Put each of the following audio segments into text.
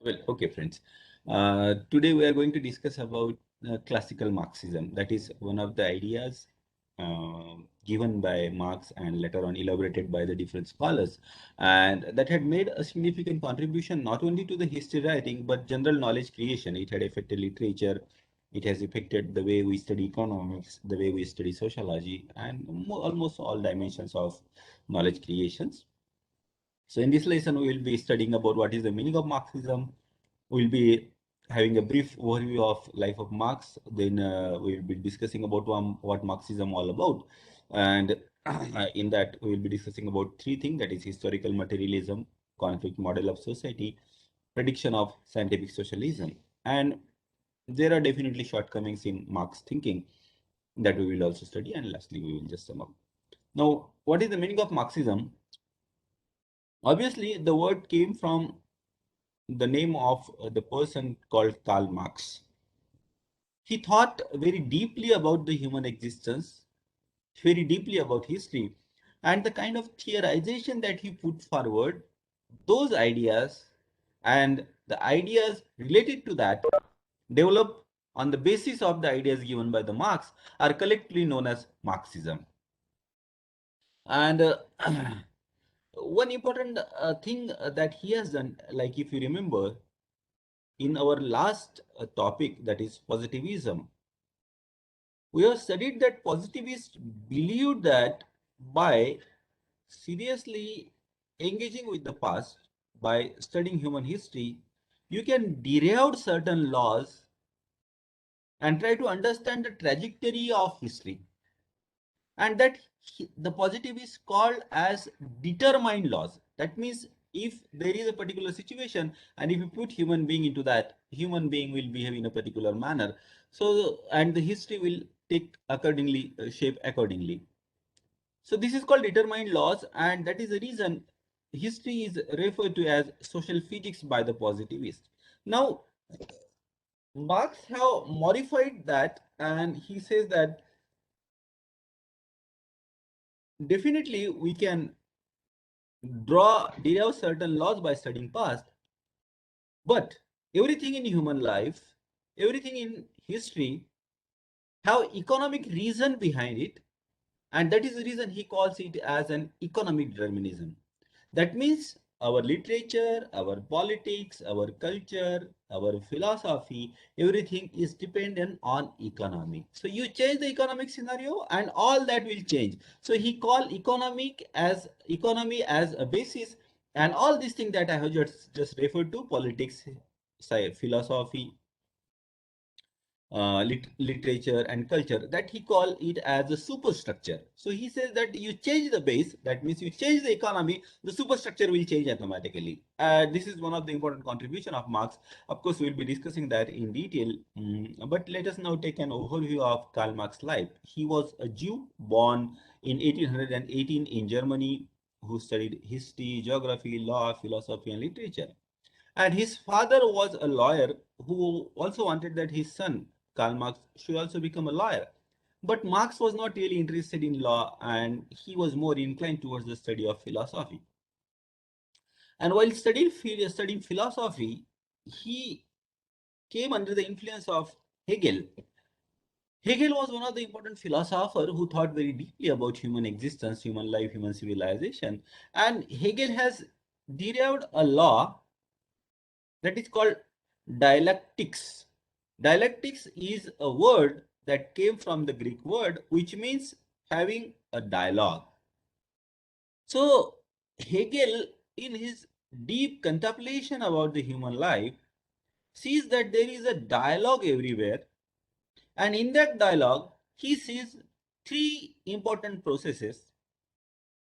Well, okay, friends. Today we are going to discuss about classical Marxism. That is one of the ideas given by Marx and later on elaborated by the different scholars, and that had made a significant contribution not only to the history writing but general knowledge creation. It had affected literature. It has affected the way we study economics, the way we study sociology, and almost all dimensions of knowledge creations. So in this lesson, we will be studying about what is the meaning of Marxism. We'll be having a brief overview of life of Marx. Then we'll be discussing about what Marxism all about. And in that, we'll be discussing about three things, that is historical materialism, conflict model of society, prediction of scientific socialism. And there are definitely shortcomings in Marx thinking that we will also study. And lastly, we will just sum up. Now, what is the meaning of Marxism? Obviously, the word came from the name of the person called Karl Marx. He thought very deeply about the human existence, very deeply about history, and the kind of theorization that he put forward, those ideas and the ideas related to that developed on the basis of the ideas given by the Marx are collectively known as Marxism. And one important thing that he has done, like if you remember, in our last topic, that is positivism, we have studied that positivists believe that by seriously engaging with the past, by studying human history, you can derive certain laws and try to understand the trajectory of history. And that the positive is called as determined laws. That means if there is a particular situation and if you put human being into that, human being will behave in a particular manner. So, and the history will take accordingly, shape accordingly. So this is called determined laws, and that is the reason history is referred to as social physics by the positivists. Now, Marx have modified that, and he says that definitely we can derive certain laws by studying past, but everything in human life, everything in history have economic reason behind it, and that is the reason he calls it as an economic determinism. That means our literature, our politics, our culture, our philosophy, everything is dependent on economy. So you change the economic scenario and all that will change. So he called economy as a basis, and all these things that I have just referred to, politics, philosophy, literature and culture, that he call it as a superstructure. So he says that you change the base, that means you change the economy, the superstructure will change automatically. This is one of the important contribution of Marx. Of course, we'll be discussing that in detail, but let us now take an overview of Karl Marx's life. He was a Jew born in 1818 in Germany, who studied history, geography, law, philosophy and literature. And his father was a lawyer who also wanted that his son, Karl Marx, should also become a lawyer. But Marx was not really interested in law, and he was more inclined towards the study of philosophy. And while studying philosophy, he came under the influence of Hegel. Hegel was one of the important philosophers who thought very deeply about human existence, human life, human civilization. And Hegel has derived a law that is called dialectics. Dialectics is a word that came from the Greek word, which means having a dialogue. So Hegel, in his deep contemplation about the human life, sees that there is a dialogue everywhere, and in that dialogue, he sees three important processes,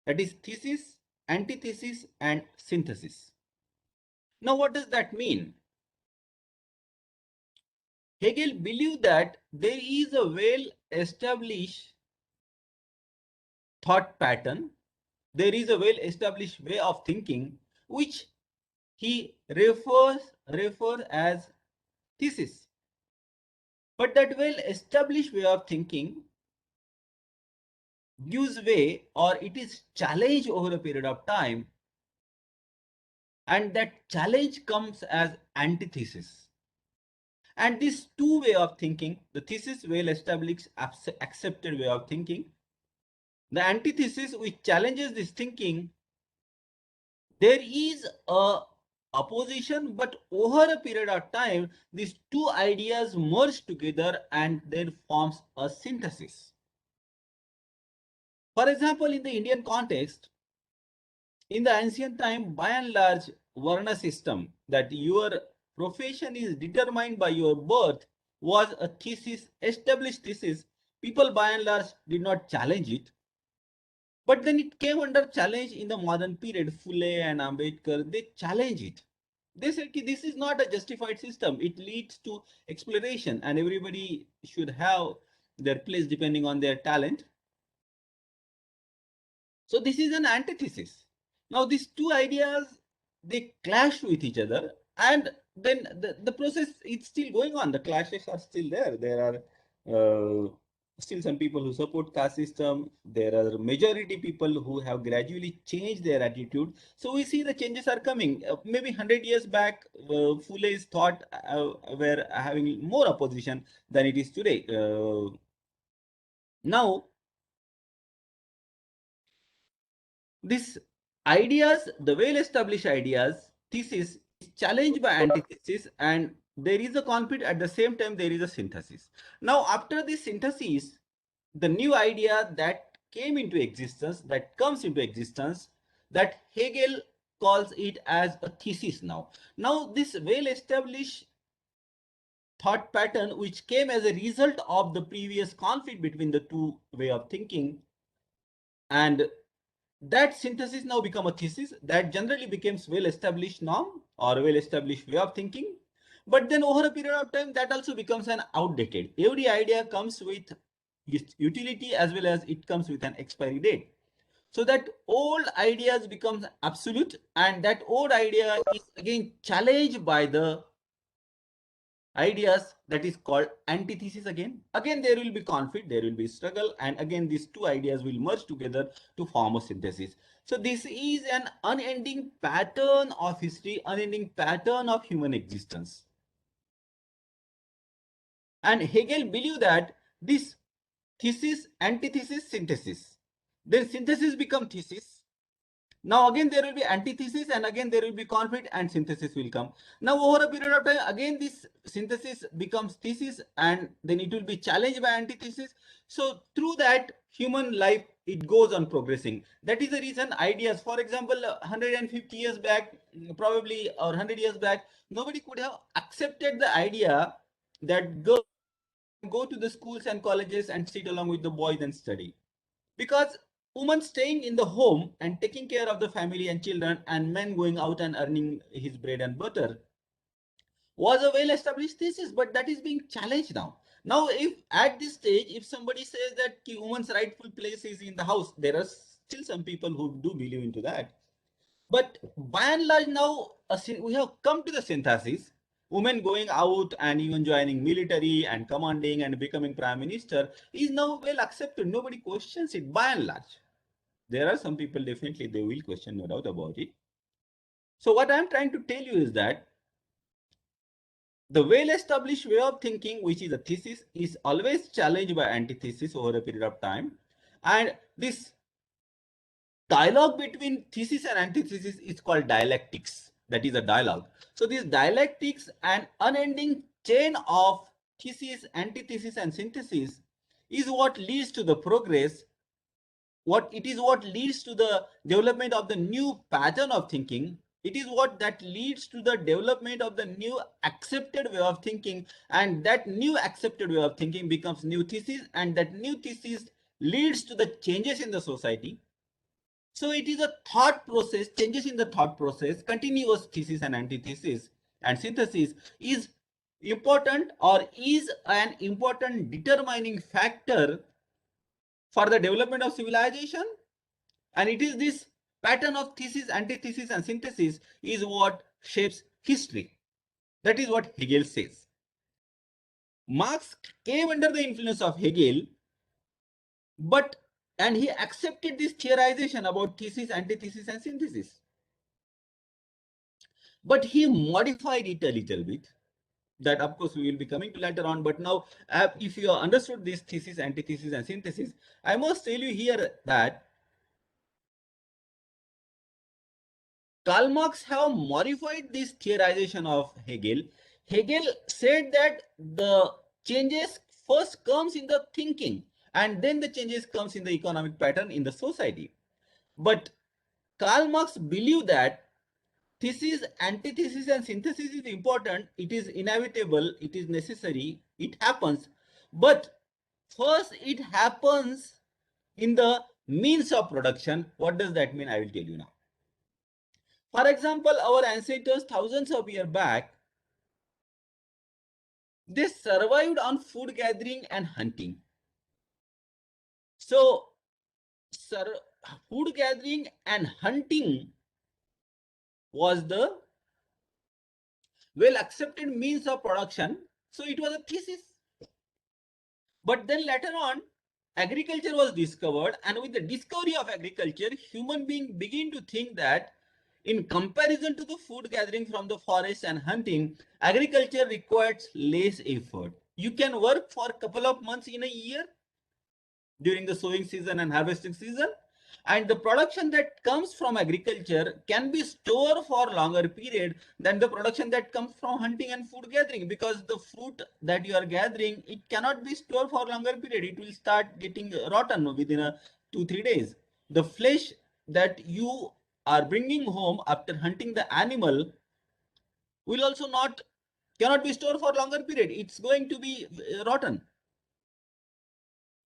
that is thesis, antithesis, and synthesis. Now, what does that mean? Hegel believed that there is a well-established thought pattern, there is a well-established way of thinking, which he refers as thesis. But that well-established way of thinking gives way, or it is challenged over a period of time, and that challenge comes as antithesis. And this two way of thinking, the thesis well established accepted way of thinking, the antithesis which challenges this thinking, there is a opposition, but over a period of time these two ideas merge together and then forms a synthesis. For example, in the Indian context, in the ancient time, by and large, Varna system, that your profession is determined by your birth, was a thesis, established thesis. People by and large did not challenge it. But then it came under challenge in the modern period. Phule and Ambedkar, they challenge it. They said this is not a justified system. It leads to exploration and everybody should have their place depending on their talent. So this is an antithesis. Now these two ideas, they clash with each other, and then the process is still going on. The clashes are still there. There are still some people who support caste system. There are majority people who have gradually changed their attitude. So we see the changes are coming. Maybe 100 years back, Fule's thought were having more opposition than it is today. Now these ideas, the well-established ideas, thesis is challenged by antithesis, and there is a conflict. At the same time, there is a synthesis. Now, after this synthesis, the new idea that came into existence, that comes into existence, that Hegel calls it as a thesis now. Now, this well-established thought pattern, which came as a result of the previous conflict between the two way of thinking, and that synthesis now become a thesis that generally becomes well-established norm or well-established way of thinking. But then over a period of time, that also becomes an outdated. Every idea comes with its utility as well as it comes with an expiry date. So that old ideas becomes absolute, and that old idea is again challenged by the ideas that is called antithesis. Again there will be conflict, there will be struggle, and again these two ideas will merge together to form a synthesis. So this is an unending pattern of history, unending pattern of human existence. And Hegel believed that this thesis, antithesis, synthesis, then synthesis become thesis. Now again there will be antithesis, and again there will be conflict, and synthesis will come. Now over a period of time, again this synthesis becomes thesis, and then it will be challenged by antithesis. So through that, human life, it goes on progressing. That is the reason ideas, for example, 150 years back, probably, or 100 years back, nobody could have accepted the idea that girls go to the schools and colleges and sit along with the boys and study, because woman staying in the home and taking care of the family and children, and men going out and earning his bread and butter, was a well-established thesis, but that is being challenged now. Now, if at this stage, if somebody says that woman's rightful place is in the house, there are still some people who do believe into that. But by and large, now we have come to the synthesis. Women going out and even joining military and commanding and becoming prime minister is now well accepted. Nobody questions it by and large. There are some people, definitely they will question, no doubt about it. So what I'm trying to tell you is that the well-established way of thinking, which is a thesis, is always challenged by antithesis over a period of time. And this dialogue between thesis and antithesis is called dialectics. That is a dialogue. So this dialectics and unending chain of thesis, antithesis, and synthesis is what leads to the progress. What leads to the development of the new pattern of thinking. It is what that leads to the development of the new accepted way of thinking, and that new accepted way of thinking becomes new thesis, and that new thesis leads to the changes in the society. So it is a thought process, changes in the thought process, continuous thesis and antithesis and synthesis is important, or is an important determining factor for the development of civilization. And it is this pattern of thesis, antithesis, and synthesis is what shapes history. That is what Hegel says. Marx came under the influence of Hegel, and he accepted this theorization about thesis, antithesis, and synthesis. but he modified it a little bit. That of course we will be coming to later on. But now, if you have understood this thesis, antithesis, and synthesis, I must tell you here that Karl Marx have modified this theorization of Hegel. Hegel said that the changes first comes in the thinking, and then the changes comes in the economic pattern in the society. But Karl Marx believed that thesis, antithesis, and synthesis is important. It is inevitable. It is necessary. It happens. But first, it happens in the means of production. What does that mean? I will tell you now. For example, our ancestors thousands of years back, they survived on food gathering and hunting. So, food gathering and hunting was the well accepted means of production. So, it was a thesis. But then later on, agriculture was discovered, and with the discovery of agriculture, human beings begin to think that in comparison to the food gathering from the forest and hunting, agriculture requires less effort. You can work for a couple of months in a year during the sowing season and harvesting season, and the production that comes from agriculture can be stored for longer period than the production that comes from hunting and food gathering, because the fruit that you are gathering, it cannot be stored for longer period. It will start getting rotten within a 2-3 days. The flesh that you are bringing home after hunting the animal will also not cannot be stored for longer period. It's going to be rotten.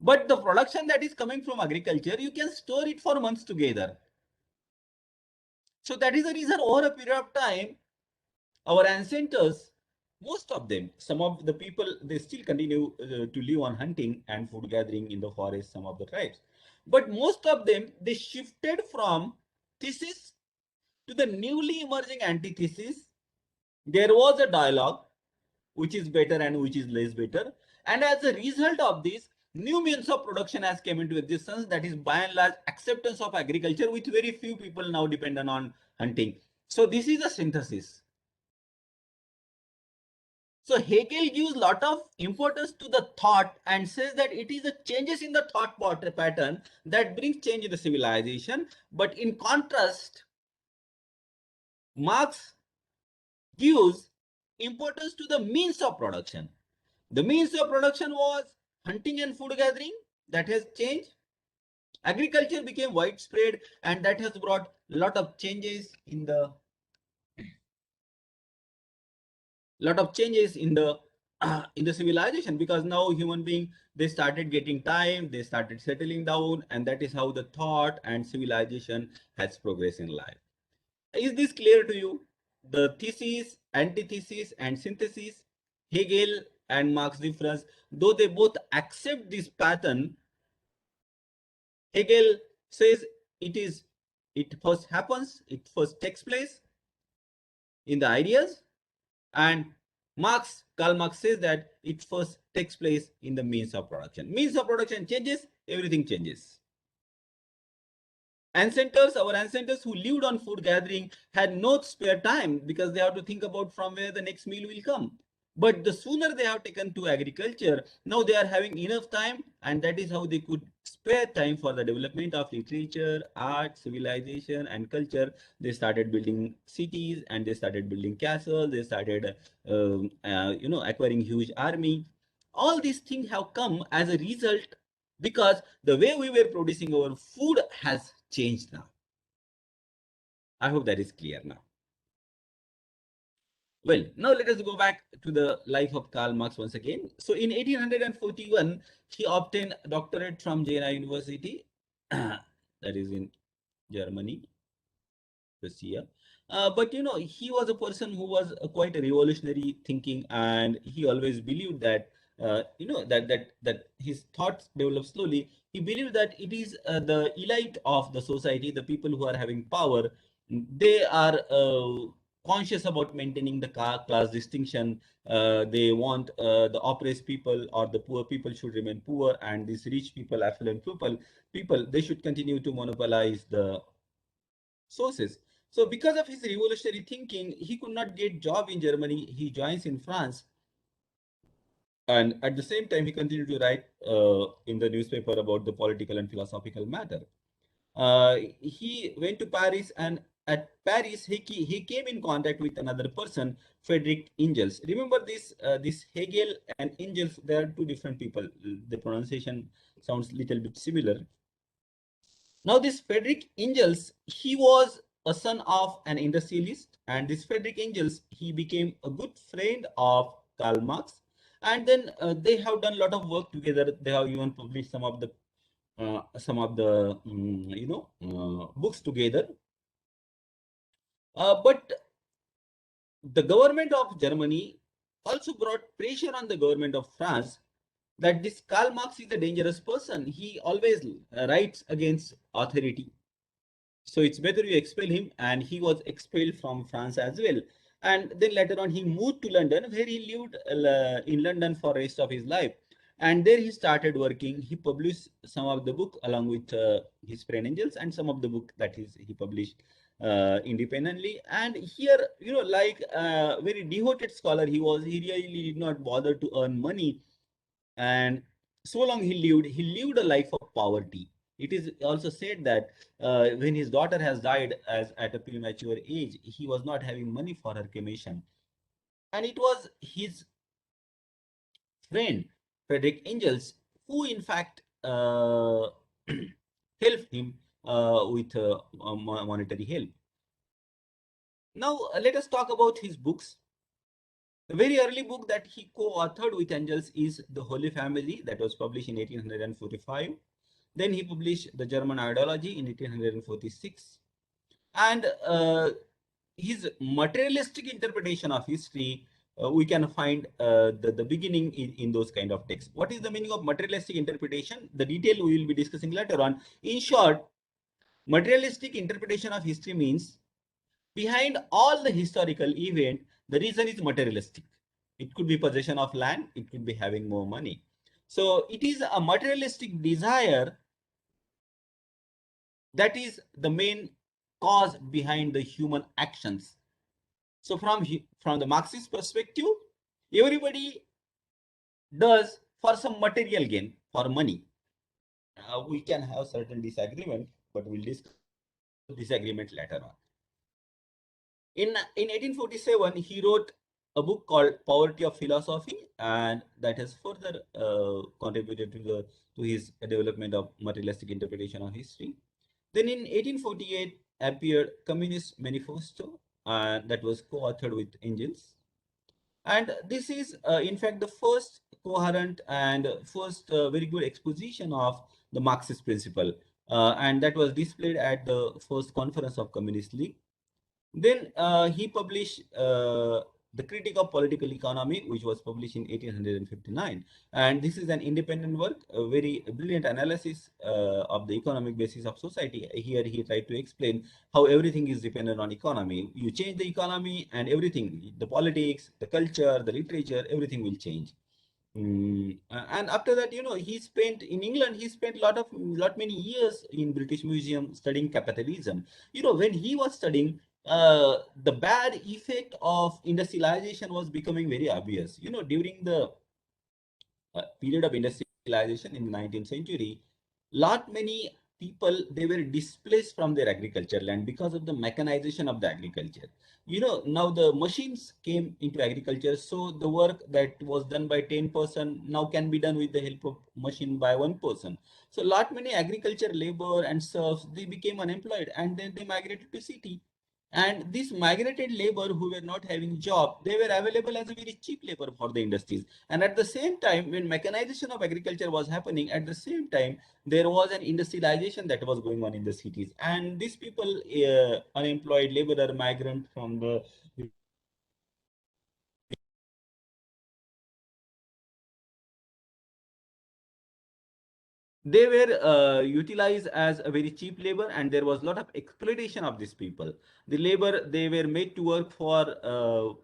But the production that is coming from agriculture, you can store it for months together. So that is the reason over a period of time, our ancestors, most of them, some of the people, they still continue to live on hunting and food gathering in the forest, some of the tribes. But most of them, they shifted from thesis to the newly emerging antithesis. There was a dialogue, which is better and which is less better. And as a result of this, new means of production has come into existence, that is by and large acceptance of agriculture, with very few people now dependent on hunting. So this is a synthesis. So Hegel gives a lot of importance to the thought and says that it is the changes in the thought pattern that brings change in the civilization. But in contrast, Marx gives importance to the means of production. The means of production was hunting and food gathering. That has changed. Agriculture became widespread, and that has brought a lot of changes in the in the civilization, because now human being, they started getting time, they started settling down, and that is how the thought and civilization has progressed in life. Is this clear to you? The thesis, antithesis, and synthesis, Hegel and Marx difference, though they both accept this pattern, Hegel says it first happens, it first takes place in the ideas, and Karl Marx says that it first takes place in the means of production. Means of production changes, everything changes. Our ancestors who lived on food gathering had no spare time, because they have to think about from where the next meal will come. But the sooner they have taken to agriculture, now they are having enough time, and that is how they could spare time for the development of literature, art, civilization, and culture. They started building cities, and they started building castles. They started, acquiring huge army. All these things have come as a result, because the way we were producing our food has changed now. I hope that is clear now. Well, now let us go back to the life of Karl Marx once again. So in 1841, he obtained a doctorate from Jena University, that is in Germany, Russia. But he was a person who was quite a revolutionary thinking, and he always believed that that his thoughts develop slowly. He believed that it is the elite of the society, the people who are having power, they are conscious about maintaining the class distinction. They want the oppressed people or the poor people should remain poor, and these rich people, affluent people, they should continue to monopolize the sources. So because of his revolutionary thinking, he could not get job in Germany. He joins in France. And at the same time, he continued to write in the newspaper about the political and philosophical matter. He went to Paris, and at Paris, he came in contact with another person, Friedrich Engels. Remember this, this Hegel and Engels, they are two different people. The pronunciation sounds a little bit similar. Now, this Friedrich Engels, he was a son of an industrialist, and this Friedrich Engels, he became a good friend of Karl Marx, and then they have done a lot of work together. They have even published some of the books together. But the government of Germany also brought pressure on the government of France that this Karl Marx is a dangerous person. He always writes against authority. So it's better you expel him, and he was expelled from France as well. And then later on, he moved to London, where he lived in London for the rest of his life. And there he started working. He published some of the book along with his friend Angels, and some of the book that he published independently. And here, like a very devoted scholar he was, he really did not bother to earn money. And so long he lived a life of poverty. It is also said that when his daughter has died as at a premature age, he was not having money for her cremation. And it was his friend, Frederick Engels, who in fact helped him with monetary help. Now, let us talk about his books. The very early book that he co-authored with Engels is The Holy Family, that was published in 1845. Then he published The German Ideology in 1846. And his materialistic interpretation of history, we can find the beginning in those kind of texts. What is the meaning of materialistic interpretation? The detail we will be discussing later on. In short, materialistic interpretation of history means behind all the historical event, the reason is materialistic. It could be possession of land, it could be having more money. So it is a materialistic desire that is the main cause behind the human actions. So from the Marxist perspective, everybody does for some material gain, for money. We can have certain disagreement, but we'll discuss disagreement later on. In 1847, he wrote a book called Poverty of Philosophy, and that has further contributed to his development of materialistic interpretation of history. Then in 1848 appeared Communist Manifesto, that was co-authored with Engels. And this is, in fact, the first coherent and first very good exposition of the Marxist principle. And that was displayed at the first conference of Communist League. Then he published The Critique of Political Economy, which was published in 1859. And this is an independent work, a very brilliant analysis of the economic basis of society. Here he tried to explain how everything is dependent on economy. You change the economy and everything, the politics, the culture, the literature, everything will change. And after that, he spent in England. He spent lot many years in British Museum studying capitalism. When he was studying, the bad effect of industrialization was becoming very obvious. During the period of industrialization in the 19th century, lot many people, they were displaced from their agriculture land because of the mechanization of the agriculture. Now the machines came into agriculture, so the work that was done by 10% now can be done with the help of machine by 1%. So lot many agriculture labor and serfs, they became unemployed, and then they migrated to city. And this migrated labor who were not having job, they were available as a very cheap labor for the industries. And at the same time, when mechanization of agriculture was happening, at the same time, there was an industrialization that was going on in the cities. And these people, unemployed laborer, migrant from the they were utilized as a very cheap labor, and there was a lot of exploitation of these people. The labor, they were made to work for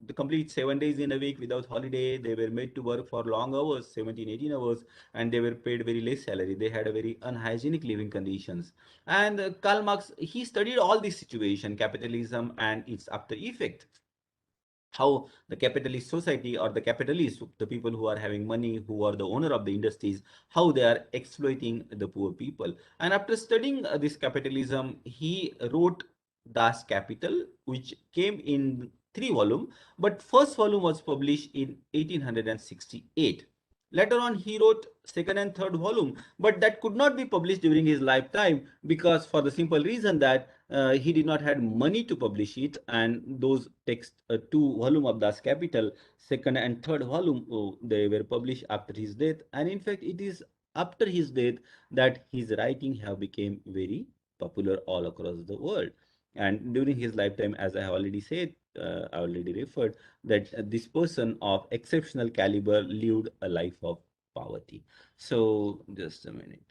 the complete 7 days in a week without holiday. They were made to work for long hours, 17, 18 hours, and they were paid very less salary. They had a very unhygienic living conditions. And Karl Marx, he studied all this situation, capitalism and its after effect, how the capitalist society or the capitalists, the people who are having money, who are the owner of the industries, how they are exploiting the poor people. And after studying this capitalism, he wrote Das Kapital, which came in 3 volumes, but first volume was published in 1868. Later on, he wrote second and third volume, but that could not be published during his lifetime, because for the simple reason that he did not had money to publish it, and those text 2 volume of Das Kapital, second and third volume, they were published after his death. And in fact, it is after his death that his writing have become very popular all across the world. And during his lifetime, as I have already said, I already referred that this person of exceptional caliber lived a life of poverty. So just a minute.